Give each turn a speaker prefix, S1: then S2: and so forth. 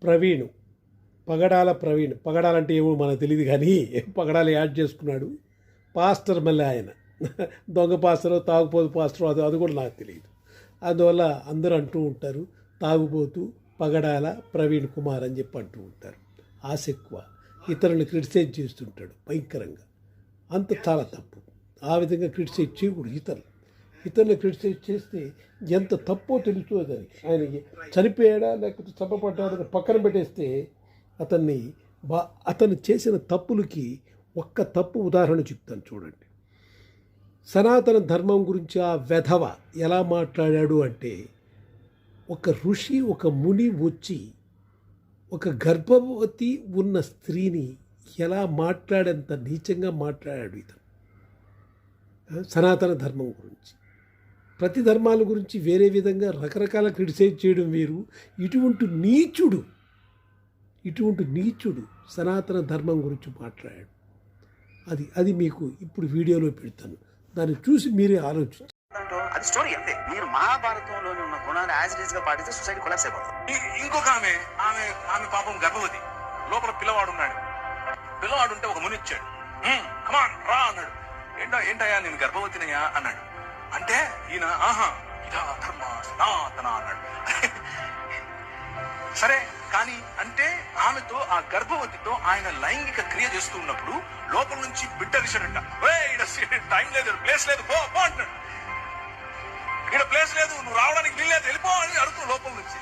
S1: ప్రవీణ్, పగడాల ప్రవీణ్, పగడాలంటే ఏమో మనకు తెలియదు కానీ పగడాలు యాడ్ చేసుకున్నాడు. పాస్టర్ మళ్ళీ ఆయన దొంగ పాస్టరో తాగుపోతు పాస్టరో అది కూడా నాకు తెలియదు. అందువల్ల అందరూ అంటూ ఉంటారు తాగుబోతు పగడాల ప్రవీణ్ కుమార్ అని చెప్పి అంటూ ఉంటారు. ఆశ ఎక్కువ, ఇతరులను క్రిటిసైజ్ చేస్తుంటాడు భయంకరంగా. అంత చాలా తప్పు. ఆ విధంగా క్రిటిసైజ్ చేయకూడదు. ఇతరులను క్రిటిసైజ్ చేస్తే ఎంత తప్పో తెలుస్తుంది దానికి. ఆయనకి చనిపోయాడా లేకపోతే చంపబడ్డాడా పక్కన పెట్టేస్తే అతను చేసిన తప్పులకి ఒక్క తప్పు ఉదాహరణ చెప్తాను చూడండి. సనాతన ధర్మం గురించి ఆ వెధవ ఎలా మాట్లాడాడు అంటే, ఒక ఋషి ఒక ముని వచ్చి ఒక గర్భవతి ఉన్న స్త్రీని ఎలా మాట్లాడేంత నీచంగా మాట్లాడాడు ఇతను. సనాతన ధర్మం గురించి, ప్రతి ధర్మాల గురించి వేరే విధంగా రకరకాల క్రిటిసైజ్ చేయడం వేరు. ఇటువంటి నీచుడు సనాతన ధర్మం గురించి మాట్లాడాడు. అది మీకు ఇప్పుడు వీడియోలో పెడతాను, దాన్ని చూసి మీరే ఆలోచించండి.
S2: అది స్టోరీ అంతే. మీరు మహాభారతంలోని ఉన్న గుణాన్ని యాజ్ గా పాటిస్తే సొసైటీ కొలాప్స్ అయిపోతుంది.
S3: ఇంకొక ఆమె పాపం గర్భవతి, లోపల పిల్లవాడు ఉన్నాడు. పిల్లవాడు ఉంటే ఒక ముని ఇచ్చాడు. కమాన్ రా అన్నాడు. ఏంటయ్యా నేను గర్భవతినయ్యా అన్నాడు. అంటే ఈయన ఇదా ధర్మ సనాతన అన్నాడు. సరే కానీ అంటే ఆమెతో ఆ గర్భవతితో ఆయన లైంగిక క్రియ చేస్తూ ఉన్నప్పుడు లోపల నుంచి బిడ్డ రిషడంట. టైం లేదు, ప్లేస్ లేదు, పో అంటాడు. ఇక్కడ ప్లేస్ లేదు, నువ్వు రావడానికి వీల్లేదు, వెళ్ళిపో అని అడుగుతూ లోపల నుంచి.